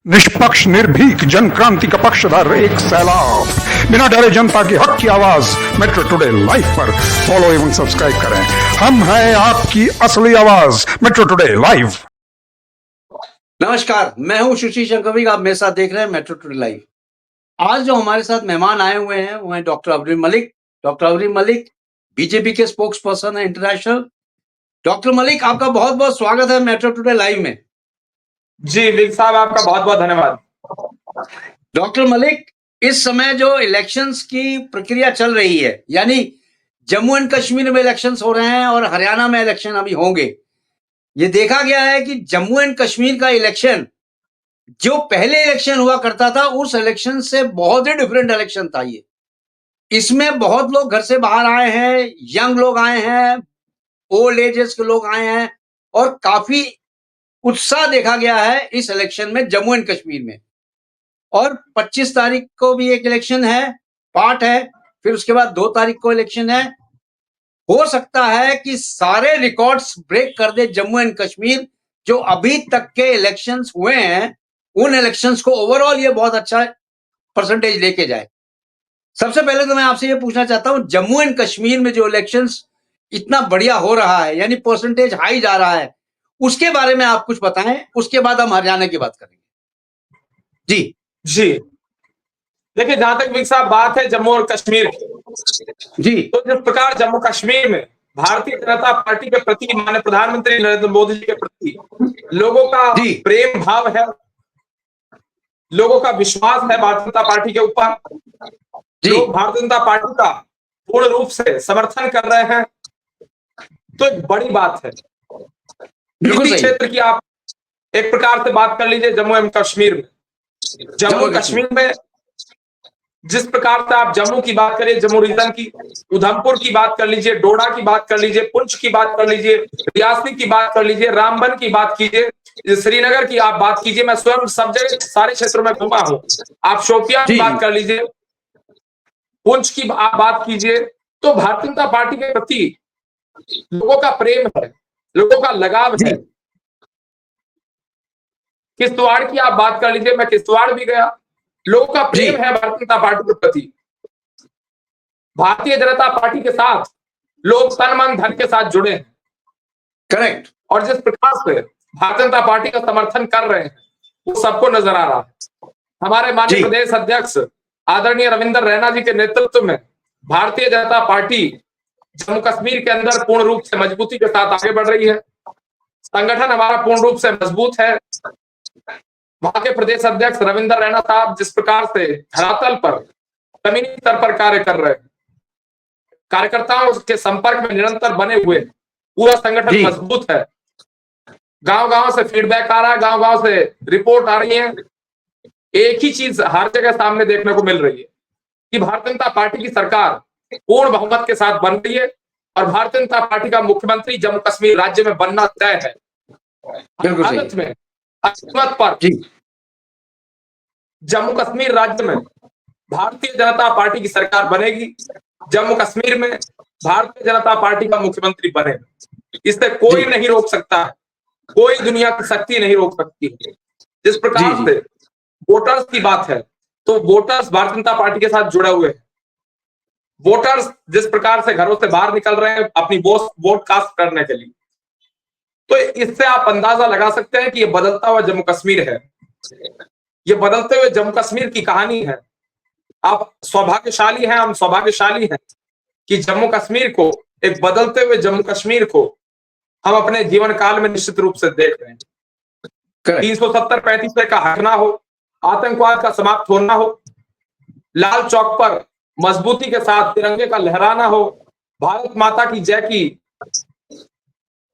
निष्पक्ष निर्भीक जन क्रांति का पक्षधर एक सैलाब, बिना डरे जनता की हक की आवाज मेट्रो टुडे लाइव पर फॉलो एवं सब्सक्राइब करें। हम हैं आपकी असली आवाज, मेट्रो टुडे लाइव। नमस्कार, मैं हूं सुशील शंकर। आप मेरे साथ देख रहे हैं मेट्रो टुडे लाइव। आज जो हमारे साथ मेहमान आए हुए हैं वो हैं डॉक्टर अबरी मलिक। डॉक्टर अबरी मलिक बीजेपी के स्पोक्स पर्सन है इंटरनेशनल। डॉक्टर मलिक, आपका बहुत बहुत स्वागत है मेट्रो टुडे लाइव में। जी विक साहब, आपका बहुत बहुत धन्यवाद। डॉक्टर मलिक, इस समय जो इलेक्शंस की प्रक्रिया चल रही है, यानी जम्मू एंड कश्मीर में इलेक्शंस हो रहे हैं और हरियाणा में इलेक्शन अभी होंगे। ये देखा गया है कि जम्मू एंड कश्मीर का इलेक्शन जो पहले इलेक्शन हुआ करता था उस इलेक्शन से बहुत ही डिफरेंट इलेक्शन था ये। इसमें बहुत लोग घर से बाहर आए हैं, यंग लोग आए हैं, ओल्ड एजेस के लोग आए हैं और काफी उत्साह देखा गया है इस इलेक्शन में जम्मू एंड कश्मीर में। और 25 तारीख को भी एक इलेक्शन है, पार्ट है, फिर उसके बाद 2 तारीख को इलेक्शन है। हो सकता है कि सारे रिकॉर्ड्स ब्रेक कर दे जम्मू एंड कश्मीर। जो अभी तक के इलेक्शंस हुए हैं उन इलेक्शंस को ओवरऑल ये बहुत अच्छा परसेंटेज लेके जाए। सबसे पहले तो मैं आपसे ये पूछना चाहता हूं, जम्मू एंड कश्मीर में जो इलेक्शंस इतना बढ़िया हो रहा है, यानी परसेंटेज हाई जा रहा है, उसके बारे में आप कुछ बताएं। उसके बाद हम हरियाणा की बात करेंगे। जी जी देखिए, जहां तक विक साहब बात है जम्मू और कश्मीर की, जी तो जिस प्रकार जम्मू कश्मीर में भारतीय जनता पार्टी के प्रति, माननीय प्रधानमंत्री नरेंद्र मोदी जी के प्रति लोगों का जी प्रेम भाव है, लोगों का विश्वास है भारतीय जनता पार्टी के ऊपर, जी लोग भारतीय जनता पार्टी का पूर्ण रूप से समर्थन कर रहे हैं, तो एक बड़ी बात है। बिल्कुल इसी सही। क्षेत्र की आप एक प्रकार से बात कर लीजिए जम्मू एवं कश्मीर में। जम्मू कश्मीर में जिस प्रकार से आप जम्मू की बात करिए, जम्मू रीजन की, उधमपुर की बात कर लीजिए, डोडा की बात कर लीजिए, पुंछ की बात कर लीजिए, रियासी की बात कर लीजिए, रामबन की बात कीजिए, श्रीनगर की आप बात कीजिए। मैं स्वयं सब जगह सारे क्षेत्रों में घूमा हूं। आप शोपियां की बात कर लीजिए, पुंछ की आप बात कीजिए, तो भारतीय जनता पार्टी के प्रति लोगों का प्रेम है, लोगों का लगाव है। किश्तवाड़ की आप बात कर लीजिए, मैं किश्तवाड़ भी गया, लोगों का प्रेम है भारतीय जनता पार्टी के प्रति। भारतीय जनता पार्टी के साथ लोग तन मन धन के साथ जुड़े हैं। करेक्ट। और जिस प्रकार से भारतीय जनता पार्टी का समर्थन कर रहे हैं वो सबको नजर आ रहा है। हमारे माननीय प्रदेश अध्यक्ष आदरणीय रविंदर रैना जी के नेतृत्व में भारतीय जनता पार्टी जम्मू कश्मीर के अंदर पूर्ण रूप से मजबूती के साथ आगे बढ़ रही है। संगठन हमारा पूर्ण रूप से मजबूत है। वहां के प्रदेश अध्यक्ष रविंदर रैना साहब जिस प्रकार से धरातल पर, जमीनी स्तर पर कार्य कर रहे हैं, कार्यकर्ताओं के संपर्क में निरंतर बने हुए, पूरा संगठन मजबूत है। गांव गांव से फीडबैक आ रहा है, गांव गांव से रिपोर्ट आ रही है। एक ही चीज हर जगह सामने देखने को मिल रही है कि भारतीय जनता पार्टी की सरकार पूर्ण बहुमत के साथ बन रही है और भारतीय जनता पार्टी का मुख्यमंत्री जम्मू कश्मीर राज्य में बनना तय है। भारत में हकीकत पर जम्मू कश्मीर राज्य में भारतीय जनता पार्टी की सरकार बनेगी। जम्मू कश्मीर में भारतीय जनता पार्टी का मुख्यमंत्री बनेगा। इसे कोई नहीं रोक सकता है, कोई दुनिया की शक्ति नहीं रोक सकती। जिस प्रकार से वोटर्स की बात है, तो वोटर्स भारतीय जनता पार्टी के साथ जुड़े हुए हैं। वोटर्स जिस प्रकार से घरों से बाहर निकल रहे हैं अपनी वोट कास्ट करने के लिए, तो इससे आप अंदाजा लगा सकते हैं कि ये बदलता हुआ जम्मू कश्मीर है। ये बदलते हुए जम्मू कश्मीर की कहानी है। आप सौभाग्यशाली हैं, हम सौभाग्यशाली हैं कि जम्मू कश्मीर को, एक बदलते हुए जम्मू कश्मीर को हम अपने जीवन काल में निश्चित रूप से देख रहे हैं। 370-35 का हटना हो, आतंकवाद का समाप्त होना हो, लाल चौक पर मजबूती के साथ तिरंगे का लहराना हो, भारत माता की जय की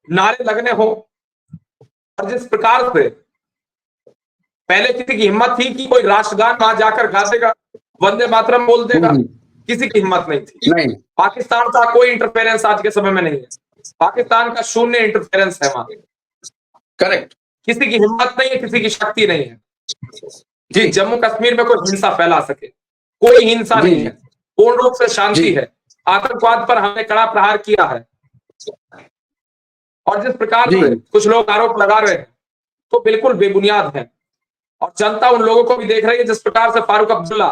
नारे लगने हो, और जिस प्रकार से पहले किसी की हिम्मत थी कि कोई राष्ट्रगान वहां जाकर गा देगा, वंदे मातरम बोल देगा, किसी की हिम्मत नहीं थी। पाकिस्तान का कोई इंटरफेरेंस आज के समय में नहीं है। पाकिस्तान का शून्य इंटरफेरेंस है वहां। करेक्ट। किसी की हिम्मत नहीं है, किसी की शक्ति नहीं है कि जम्मू कश्मीर में कोई हिंसा फैला सके। कोई हिंसा नहीं है, पूर्ण रूप से शांति है। आतंकवाद पर हमने कड़ा प्रहार किया है। और जिस प्रकार से कुछ लोग आरोप लगा रहे हैं तो बिल्कुल बेबुनियाद है। और जनता उन लोगों को भी देख रही है जिस प्रकार से फारूक अब्दुल्ला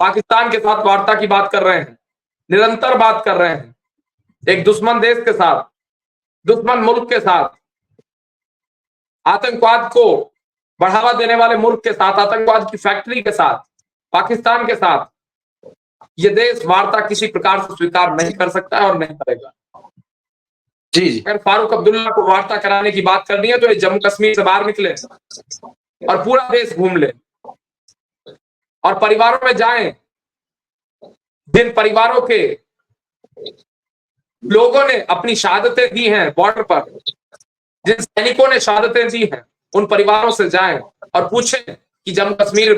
पाकिस्तान के साथ वार्ता की बात कर रहे हैं, निरंतर बात कर रहे हैं, एक दुश्मन देश के साथ, दुश्मन मुल्क के साथ, आतंकवाद को बढ़ावा देने वाले मुल्क के साथ, आतंकवाद की फैक्ट्री के साथ, पाकिस्तान के साथ ये देश वार्ता किसी प्रकार से स्वीकार नहीं कर सकता है और नहीं करेगा। जी जी अगर फारूक अब्दुल्ला को वार्ता कराने की बात करनी है तो ये जम्मू कश्मीर से बाहर निकले और पूरा देश घूम ले और परिवारों में जाएं, जिन परिवारों के लोगों ने अपनी शहादतें दी हैं बॉर्डर पर, जिन सैनिकों ने शहादतें दी हैं, उन परिवारों से जाएं और पूछें कि जम्मू कश्मीर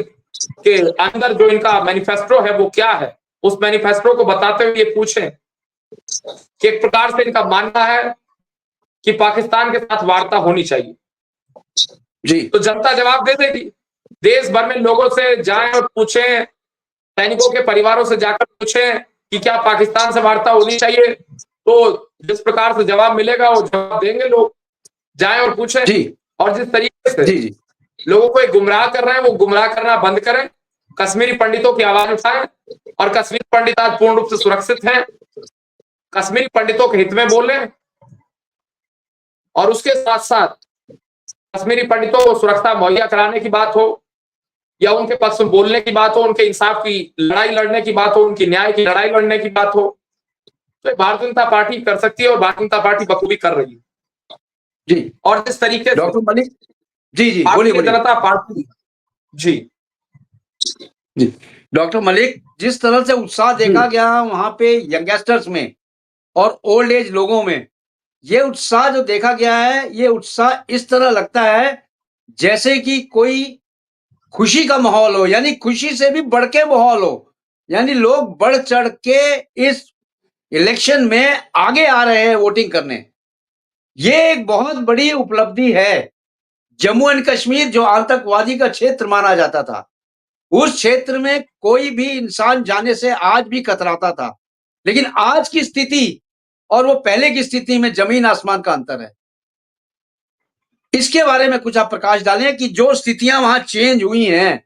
के अंदर जो इनका मैनिफेस्टो है वो क्या है। उस मैनिफेस्टो को बताते हुए ये पूछें कि एक प्रकार से इनका मानना है कि पाकिस्तान के साथ वार्ता होनी चाहिए। जी तो जनता जवाब दे देगी। देश भर में लोगों से जाएं और पूछें, सैनिकों के परिवारों से जाकर पूछें कि क्या पाकिस्तान से वार्ता होनी चाहिए, तो जिस प्रकार से जवाब मिलेगा वो जवाब देंगे लोग। जाएं और पूछें। जी और जिस तरीके से जी जी लोगों को एक गुमराह कर रहे हैं वो गुमराह करना बंद करें, कश्मीरी पंडितों की आवाज उठाएं। और कश्मीरी पंडित आज पूर्ण रूप से सुरक्षित हैं, कश्मीरी पंडितों के हित में बोलें और उसके साथ साथ कश्मीरी पंडितों को सुरक्षा मुहैया कराने की बात हो या उनके पक्ष में बोलने की बात हो, उनके इंसाफ की लड़ाई लड़ने की बात हो, उनकी न्याय की लड़ाई लड़ने की बात हो, तो भारतीय जनता पार्टी कर सकती है और भारतीय जनता पार्टी बखूबी कर रही है। जी और जिस तरीके से डॉक्टर मलिक जी जी भारतीय बोलिए जनता पार्टी जी जी डॉक्टर मलिक, जिस तरह से उत्साह देखा गया वहां पे यंगस्टर्स में और ओल्ड एज लोगों में, ये उत्साह जो देखा गया है, ये उत्साह इस तरह लगता है जैसे कि कोई खुशी का माहौल हो, यानी खुशी से भी बढ़ के माहौल हो, यानी लोग बढ़ चढ़ के इस इलेक्शन में आगे आ रहे हैं वोटिंग करने। ये एक बहुत बड़ी उपलब्धि है। जम्मू एंड कश्मीर जो आतंकवादी का क्षेत्र माना जाता था, उस क्षेत्र में कोई भी इंसान जाने से आज भी कतराता था, लेकिन आज की स्थिति और वो पहले की स्थिति में जमीन आसमान का अंतर है। इसके बारे में कुछ आप प्रकाश डालें कि जो स्थितियां वहां चेंज हुई हैं,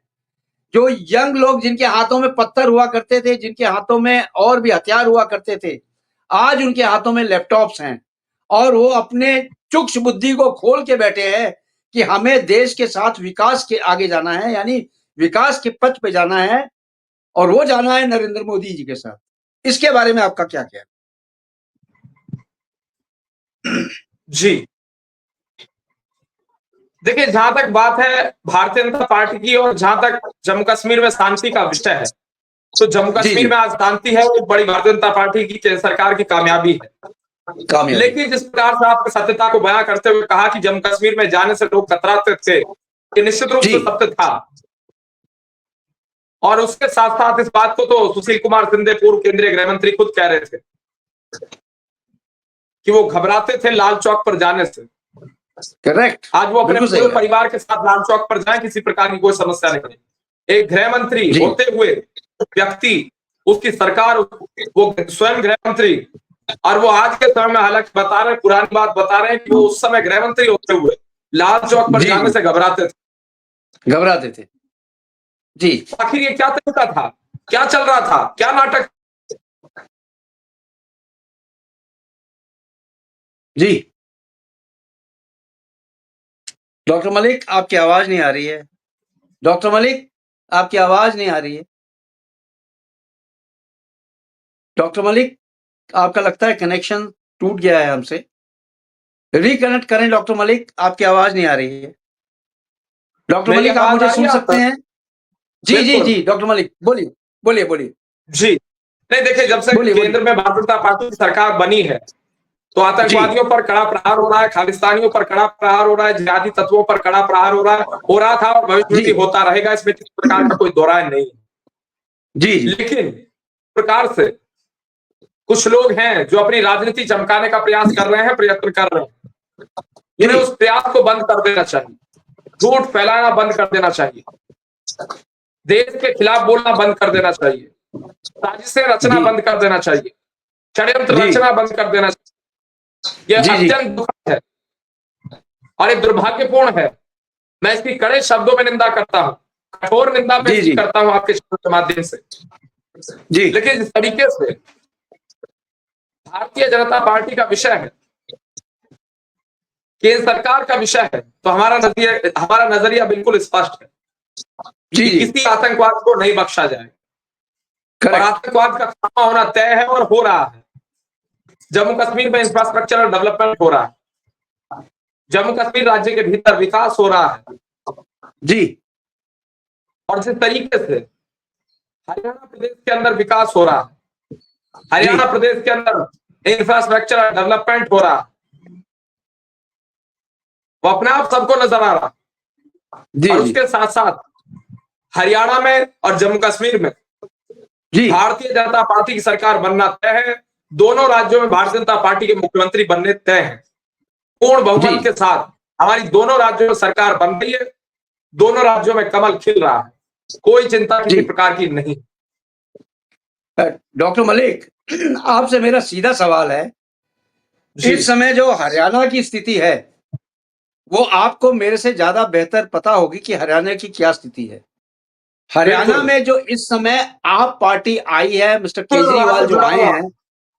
जो यंग लोग जिनके हाथों में पत्थर हुआ करते थे, जिनके हाथों में और भी हथियार हुआ करते थे, आज उनके हाथों में लैपटॉप्स हैं और वो अपने चुक्ष बुद्धि को खोल के बैठे हैं कि हमें देश के साथ विकास के आगे जाना है, यानी विकास के पथ पे जाना है और वो जाना है नरेंद्र मोदी जी के साथ। इसके बारे में आपका क्या कहना? जी देखिए, जहां तक बात है भारतीय जनता पार्टी की और जहां तक जम्मू कश्मीर में शांति का विषय है, तो जम्मू कश्मीर में आज शांति है, वो बड़ी भारतीय जनता पार्टी की केंद्र सरकार की कामयाबी है। लेकिन जिस प्रकार से आपने सत्यता को बयां करते हुए कहा कि जम्मू कश्मीर में जाने से लोग कतराते थे, ये निश्चित रूप से सत्य था। और उसके साथ साथ इस बात को तो सुशील कुमार शिंदे पूर्व केंद्रीय गृह मंत्री खुद कह रहे थे कि वो घबराते थे लाल चौक पर जाने से। करेक्ट। आज वो अपने पूरे परिवार के साथ लाल चौक पर जाएं, किसी प्रकार की कोई समस्या नहीं है। एक गृह मंत्री होते हुए व्यक्ति, उसकी सरकार, वो स्वयं गृह मंत्री, और वो आज के समय में हालांकि बता रहे, पुरानी बात बता रहे हैं कि वो उस समय गृह मंत्री होते हुए लाल चौक पर जाने से घबराते थे। जी आखिर ये क्या तरीका था, क्या चल रहा था, क्या नाटक? जी डॉक्टर मलिक, आपकी आवाज नहीं आ रही है। डॉक्टर मलिक, आपकी आवाज नहीं आ रही है। डॉक्टर मलिक, आपका लगता है कनेक्शन टूट गया है हमसे। रिकनेक्ट करें डॉक्टर मलिक, आपकी आवाज नहीं आ रही है। डॉक्टर मलिक, आप मुझे सुन सकते हैं? जी जी जी डॉक्टर मलिक, बोलिए बोलिए बोलिए। जी नहीं, देखिए, जब से केंद्र में भारतीय जनता पार्टी की सरकार बनी है तो आतंकवादियों पर कड़ा प्रहार हो रहा है, खालिस्तानियों पर कड़ा प्रहार हो रहा है, जिहादी तत्वों पर कड़ा प्रहार हो रहा था और भविष्य में भी होता रहेगा, इसमें किसी प्रकार का कोई दोहराय नहीं जी। लेकिन प्रकार से कुछ लोग हैं जो अपनी राजनीति चमकाने का प्रयास कर रहे हैं, प्रयत्न कर रहे हैं। इन्हें उस प्रयास को बंद कर देना चाहिए, झूठ फैलाना बंद कर देना चाहिए, देश के खिलाफ बोलना बंद कर देना चाहिए, साजिशें रचना बंद कर देना चाहिए, षड्यंत्र रचना बंद कर देना चाहिए। यह अत्यंत दुखद है और एक दुर्भाग्यपूर्ण है मैं इसकी कड़े शब्दों में निंदा करता हूं, कठोर निंदा मैं इसकी करता हूं आपके शब्दों के माध्यम से जी। लेकिन जिस तरीके से भारतीय जनता पार्टी का विषय है, केंद्र सरकार का विषय है, तो हमारा नजरिया बिल्कुल स्पष्ट है जी कि किसी आतंकवाद को नहीं बख्शा जाए और आतंकवाद का खात्मा होना तय है और हो रहा है। जम्मू कश्मीर में इंफ्रास्ट्रक्चरल डेवलपमेंट हो रहा है, जम्मू कश्मीर राज्य के भीतर विकास हो रहा है जी। और जिस तरीके से हरियाणा प्रदेश के अंदर विकास हो रहा है, हरियाणा प्रदेश के अंदर इंफ्रास्ट्रक्चरल डेवलपमेंट हो रहा है, वो अपने आप सबको नजर आ रहा और उसके साथ साथ हरियाणा में और जम्मू कश्मीर में भारतीय जनता पार्टी की सरकार बनना तय है। दोनों राज्यों में भारतीय जनता पार्टी के मुख्यमंत्री बनने तय हैं। पूर्ण बहुमत के साथ हमारी दोनों राज्यों में सरकार बन रही है, दोनों राज्यों में कमल खिल रहा है, कोई चिंता किसी प्रकार की नहीं। डॉक्टर मलिक, आपसे मेरा सीधा सवाल है, इस समय जो हरियाणा की स्थिति है वो आपको मेरे से ज्यादा बेहतर पता होगी कि हरियाणा की क्या स्थिति है। हरियाणा में जो इस समय आप पार्टी आई है, मिस्टर केजरीवाल जो आए हैं,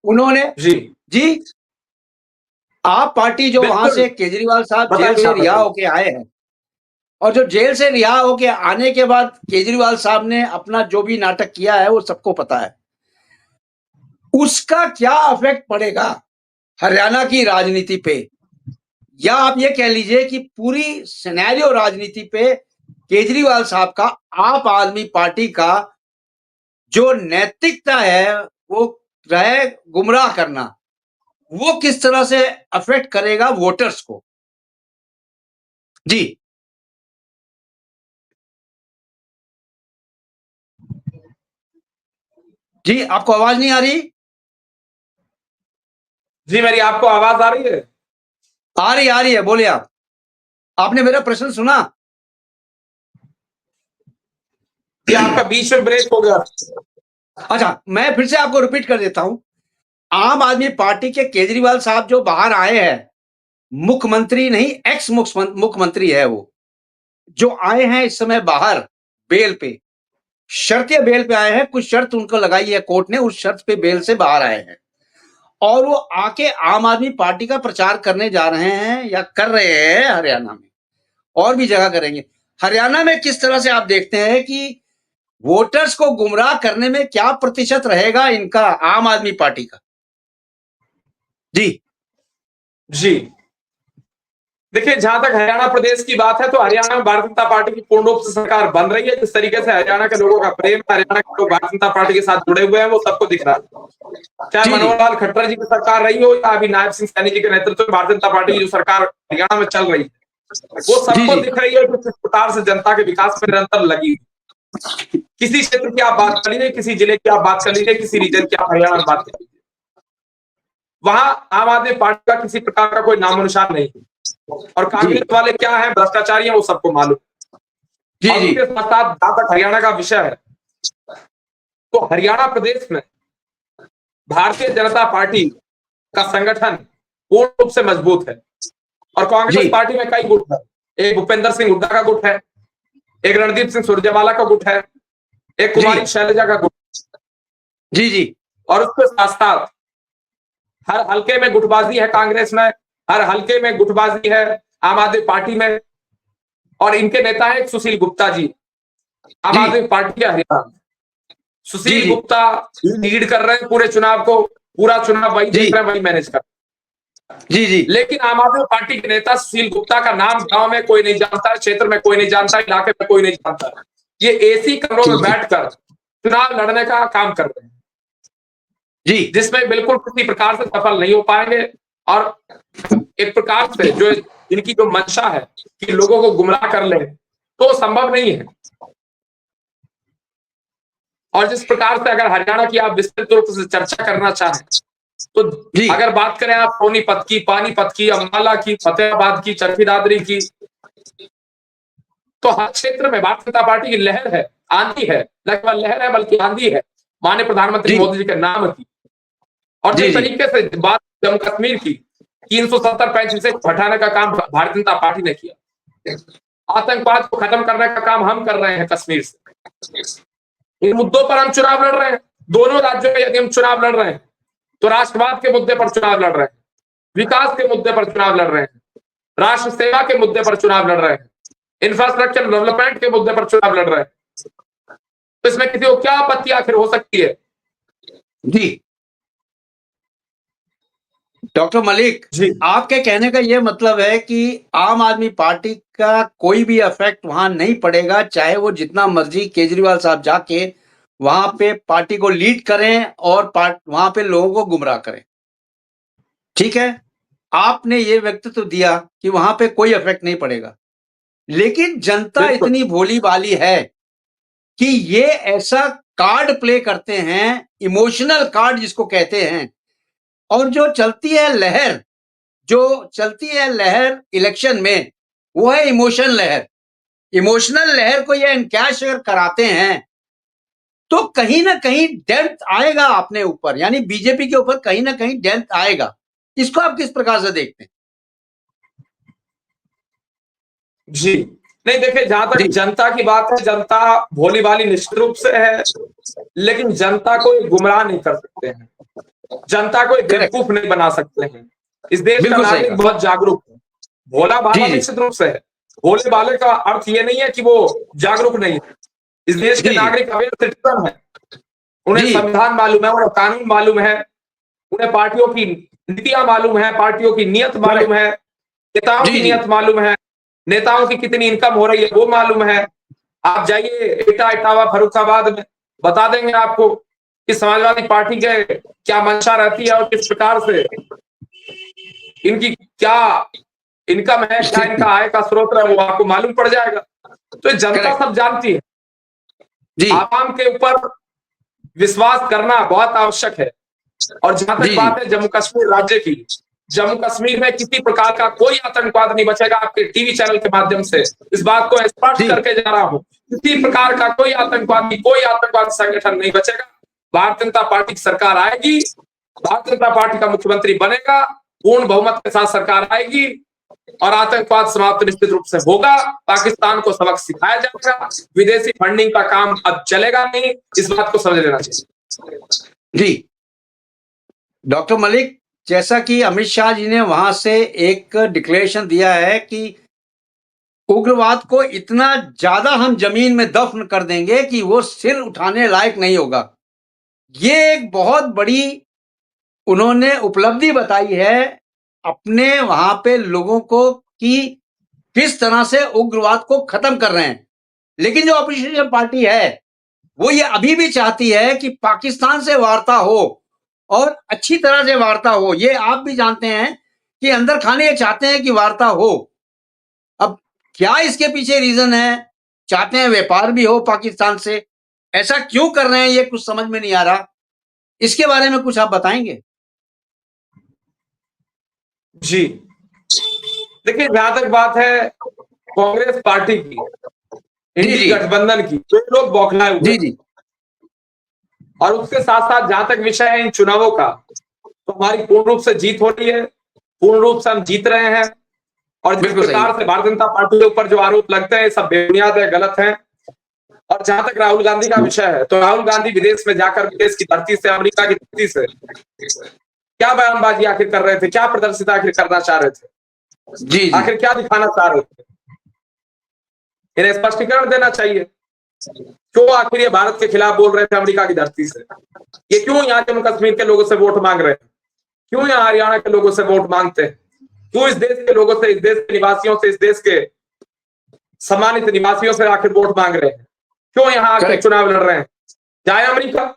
उन्होंने जी आप पार्टी जो वहां से केजरीवाल साहब जेल से रिहा होके आए हैं और जो जेल से रिहा होके आने के बाद केजरीवाल साहब ने अपना जो भी नाटक किया है वो सबको पता है, उसका क्या इफेक्ट पड़ेगा हरियाणा की राजनीति पे, या आप ये कह लीजिए कि पूरी सिनेरियो राजनीति पे केजरीवाल साहब का आप आदमी पार्टी का जो नैतिकता है वो रहे गुमराह करना, वो किस तरह से अफेक्ट करेगा वोटर्स को? जी जी, आपको आवाज नहीं आ रही? जी मेरी आपको आवाज आ रही है? आ रही है, बोलिए आप। आपने मेरा प्रश्न सुना? कि आपका बीच में ब्रेक हो गया। अच्छा, मैं फिर से आपको रिपीट कर देता हूं। आम आदमी पार्टी के केजरीवाल साहब जो बाहर आए हैं, मुख्यमंत्री नहीं, एक्स मुख्यमंत्री है वो, जो आए हैं इस समय बाहर बेल पे, शर्तिया बेल पे आए हैं, कुछ शर्त उनको लगाई है कोर्ट ने, उस शर्त पे बेल से बाहर आए हैं और वो आके आम आदमी पार्टी का प्रचार करने जा रहे हैं या कर रहे हैं हरियाणा में, और भी जगह करेंगे। हरियाणा में किस तरह से आप देखते हैं कि वोटर्स को गुमराह करने में क्या प्रतिशत रहेगा इनका, आम आदमी पार्टी का? जी देखिए, जहां तक हरियाणा प्रदेश की बात है तो हरियाणा में भारतीय जनता पार्टी की पूर्ण रूप से सरकार बन रही है। जिस तरीके से हरियाणा के लोगों का प्रेम, हरियाणा के लोग भारतीय जनता पार्टी के साथ जुड़े हुए हैं, वो सबको दिख रहा है। चाहे मनोहर लाल खट्टर जी की सरकार रही हो या अभी नायब सिंह सैनी जी के नेतृत्व में भारतीय जनता पार्टी की जो सरकार हरियाणा में चल रही है, वो सबको दिख रही है कि किस प्रकार से जनता के विकास में निरंतर लगी। किसी क्षेत्र की आप बात कर लीजिए, किसी जिले की आप बात कर लीजिए, किसी रीजन की आप हरियाणा में बात कर लीजिए, वहां आम आदमी पार्टी का किसी प्रकार का कोई नामो निशान नहीं। और कांग्रेस वाले क्या है, भ्रष्टाचारी हैं, वो सबको मालूम। इसके साथ साथ जहां तक हरियाणा का विषय है, तो हरियाणा प्रदेश में भारतीय जनता पार्टी का संगठन पूर्ण रूप से मजबूत है और कांग्रेस पार्टी में कई गुट है। एक भूपेंद्र सिंह हुड्डा का गुट है, एक रणदीप सिंह सुरजेवाला का गुट है, एक कुमारी शैलजा का गुट और उसके साथ साथ हर हल्के में गुटबाजी है कांग्रेस में, हर हल्के में गुटबाजी है आम आदमी पार्टी में। और इनके नेता है सुशील गुप्ता जी, आम आदमी पार्टी के हरियाणा। सुशील गुप्ता लीड कर रहे हैं पूरे चुनाव को, पूरा चुनाव वही देख रहे हैं, वही मैनेज कर रहे हैं। लेकिन आम आदमी पार्टी के नेता सुशील गुप्ता का नाम गांव में कोई नहीं जानता है, क्षेत्र में कोई नहीं जानता, इलाके में कोई नहीं जानता है। ये एसी कमरों में बैठकर चुनाव लड़ने का काम कर रहे हैं जिसमें बिल्कुल किसी प्रकार से सफल नहीं हो पाएंगे। और एक प्रकार से जो इनकी जो मंशा है कि लोगों को गुमराह कर ले, तो संभव नहीं है। और जिस प्रकार से अगर हरियाणा की आप विस्तृत रूप से चर्चा करना चाहें तो अगर बात करें आप सोनीपत की, पानीपत की, अम्बाला की, फतेहाबाद की, चरखी दादरी की, तो हर क्षेत्र में भारतीय जनता पार्टी की लहर है, आंधी है, लगभग लहर है बल्कि आंधी है माननीय प्रधानमंत्री मोदी जी के नाम की। और जिस तरीके से बात जम्मू कश्मीर की 370-35 से हटाने का काम भारतीय जनता पार्टी ने किया, आतंकवाद को खत्म करने का काम हम कर रहे हैं कश्मीर से। इन मुद्दों पर हम चुनाव लड़ रहे हैं। दोनों राज्यों में यदि हम चुनाव लड़ रहे हैं तो राष्ट्रवाद के मुद्दे पर चुनाव लड़ रहे हैं, विकास के मुद्दे पर चुनाव लड़ रहे हैं, राष्ट्र सेवा के मुद्दे पर चुनाव लड़ रहे हैं, इंफ्रास्ट्रक्चर डेवलपमेंट के मुद्दे पर चुनाव लड़ रहे हैं। तो इसमें किसी को क्या आपत्ति आखिर हो सकती है? जी डॉक्टर मलिक जी आपके कहने का यह मतलब है कि आम आदमी पार्टी का कोई भी इफेक्ट वहां नहीं पड़ेगा, चाहे वो जितना मर्जी केजरीवाल साहब जाके वहां पे पार्टी को लीड करें और वहां पे लोगों को गुमराह करें। ठीक है, आपने ये व्यक्तित्व दिया कि वहां पे कोई इफेक्ट नहीं पड़ेगा, लेकिन जनता बिल्कुल। इतनी भोली भाली है कि ये ऐसा कार्ड प्ले करते हैं, इमोशनल कार्ड जिसको कहते हैं, और जो चलती है लहर इलेक्शन में, वो है इमोशन लहर। इमोशनल लहर को ये एनकैश अगर कराते हैं तो कहीं ना कहीं डेंथ आएगा अपने ऊपर, यानी बीजेपी के ऊपर कहीं ना कहीं डेंथ आएगा। इसको आप किस प्रकार से देखते हैं? जी नहीं, देखिए, जहां तक जनता की बात है, जनता भोली भाली निश्चित रूप से है, लेकिन जनता को गुमराह नहीं कर सकते हैं, जनता को बेवकूफ नहीं बना सकते हैं। इस देश का नागरिक बहुत जागरूक है, भोला भाला निश्चित रूप से है। भोले भाले का अर्थ ये नहीं है कि वो जागरूक नहीं है। इस देश के नागरिक अवेयर सिटीजन है, उन्हें संविधान मालूम है, उन्हें कानून मालूम है, उन्हें पार्टियों की नीतियां मालूम है, पार्टियों की नियत मालूम है, नेताओं की नियत मालूम है, नेताओं की कितनी इनकम हो रही है वो मालूम है। आप जाइए इटावा फर्रुखाबाद में, बता देंगे आपको कि समाजवादी पार्टी के क्या मंशा रहती है और किस प्रकार से इनकी क्या इनकम है, क्या इनका आय का स्रोत है, वो आपको मालूम पड़ जाएगा। तो जनता सब जानती है। आवाम के ऊपर विश्वास करना बहुत आवश्यक है। और जहां तक बात है जम्मू कश्मीर राज्य की, जम्मू कश्मीर में किसी प्रकार का कोई आतंकवाद नहीं बचेगा। आपके टीवी चैनल के माध्यम से इस बात को स्पष्ट करके जा रहा हूं, किसी प्रकार का कोई आतंकवादी संगठन नहीं बचेगा। भारतीय जनता पार्टी की सरकार आएगी, भारतीय जनता पार्टी का मुख्यमंत्री बनेगा, पूर्ण बहुमत के साथ सरकार आएगी और आतंकवाद समाप्त निश्चित रूप से होगा। पाकिस्तान को सबक सिखाया जाएगा, विदेशी फंडिंग का काम अब चलेगा नहीं, इस बात को समझ लेना चाहिए। जी डॉक्टर मलिक, जैसा कि अमित शाह जी ने वहां से एक डिक्लेरेशन दिया है कि उग्रवाद को इतना ज्यादा हम जमीन में दफन कर देंगे कि वो सिर उठाने लायक नहीं होगा। ये एक बहुत बड़ी उन्होंने उपलब्धि बताई है अपने वहां पे लोगों को कि किस तरह से उग्रवाद को खत्म कर रहे हैं। लेकिन जो अपोजिशन पार्टी है वो ये अभी भी चाहती है कि पाकिस्तान से वार्ता हो और अच्छी तरह से वार्ता हो। ये आप भी जानते हैं कि अंदर खाने ये चाहते हैं कि वार्ता हो। अब क्या इसके पीछे रीजन है? चाहते हैं व्यापार भी हो पाकिस्तान से, ऐसा क्यों कर रहे हैं ये कुछ समझ में नहीं आ रहा। इसके बारे में कुछ आप बताएंगे? जी देखिए, जहां तक बात है कांग्रेस पार्टी की, इंडी गठबंधन की, तो लोग बौखलाए हुए हैं। और उसके साथ साथ जहां तक विषय है इन चुनावों का, तो हमारी पूर्ण रूप से जीत हो रही है, पूर्ण रूप से हम जीत रहे हैं। और जिस प्रकार से भारतीय जनता पार्टी के ऊपर जो आरोप लगते हैं सब बेबुनियाद है, गलत है। और जहां तक राहुल गांधी का विषय है, तो राहुल गांधी विदेश में जाकर विदेश की धरती से, अमेरिका की धरती से क्या बयानबाजी आखिर कर रहे थे, क्या प्रदर्शित आखिर करना चाह रहे थे, जी आखिर क्या दिखाना चाह रहे थे? इन्हें स्पष्टीकरण देना चाहिए। क्यों आखिर ये भारत के खिलाफ बोल रहे थे अमेरिका की धरती से? ये क्यों यहाँ जम्मू कश्मीर के लोगों से वोट मांग रहे हैं? क्यों यहाँ हरियाणा के लोगों से वोट मांगते हैं? क्यों इस देश के लोगों से, इस देश के निवासियों से, इस देश के सम्मानित निवासियों से आखिर वोट मांग रहे हैं? क्यों यहाँ आखिर चुनाव लड़ रहे हैं? जाए अमेरिका,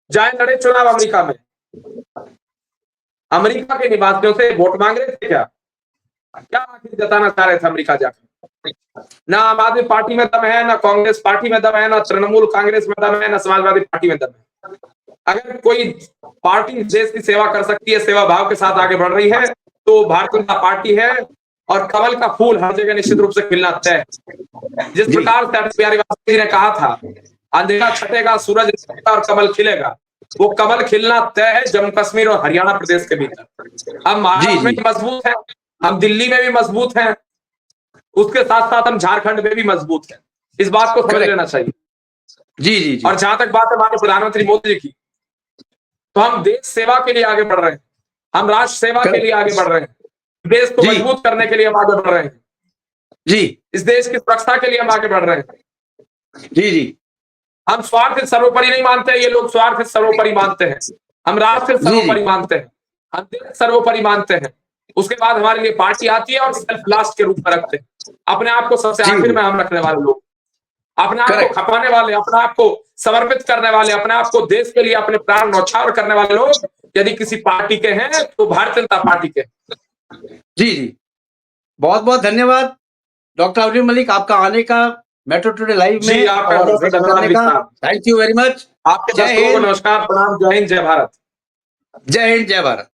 जाए लड़े चुनाव अमेरिका में। अमेरिका के निवासियों से वोट मांग रहे थे क्या? क्या आखिर जताना चाह रहे थे अमेरिका जाकर? ना आम आदमी पार्टी में दम है, ना कांग्रेस पार्टी में दम है, ना तृणमूल कांग्रेस में दम है, ना समाजवादी पार्टी में दम है। अगर कोई पार्टी देश की सेवा कर सकती है, सेवा भाव के साथ आगे बढ़ रही है, तो भारतीय जनता पार्टी है। और कमल का फूल हर जगह निश्चित रूप से खिलना तय। जिस प्रकार से अटल बिहारी वाजपेयी ने कहा था, अंधेरा छटेगा, सूरज निकलेगा और कमल खिलेगा, वो कमल खिलना तय है जम्मू कश्मीर और हरियाणा प्रदेश के भीतर। हम महाराष्ट्र में भी मजबूत हैं, हम दिल्ली में भी मजबूत हैं, उसके साथ साथ हम झारखंड में भी मजबूत हैं। इस बात को समझ Correct. लेना चाहिए। जी जी जी और जहां तक बात है हमारे प्रधानमंत्री मोदी जी की, तो हम देश सेवा के लिए आगे बढ़ रहे हैं, हम राष्ट्र सेवा के Correct. लिए आगे बढ़ रहे हैं, देश को जी। मजबूत करने के लिए हम आगे बढ़ रहे हैं, जी इस देश की सुरक्षा के लिए हम आगे बढ़ रहे हैं। जी जी हम स्वार्थ सर्वोपरि नहीं मानते हैं, ये लोग स्वार्थ सर्वोपरि मानते हैं। हम राष्ट्र जी। सर्वोपरि मानते हैं, हम देश सर्वोपरि मानते हैं। उसके बाद हमारे लिए पार्टी आती है और सेल्फ लास्ट के रूप में रखते हैं। अपने आप को सबसे जी। आखिर में हम रखने वाले लोग, अपने आप को Correct. खपाने वाले, अपने आप को समर्पित करने वाले, अपने आप को देश के लिए अपने प्राण न्यौछावर करने वाले लोग यदि किसी पार्टी के हैं तो भारतीय जनता पार्टी के। जी जी बहुत बहुत धन्यवाद डॉक्टर अब्दुल मलिक, आपका आने का मेट्रो टुडे लाइव जी, में आपका और बहुत विजिट धन्यवाद करने का। साहब। Thank you very much. आपके जय दर्शकों को हिंद। नमस्कार, प्रणाम, जय हिंद, जय भारत। जय हिंद, जय भारत।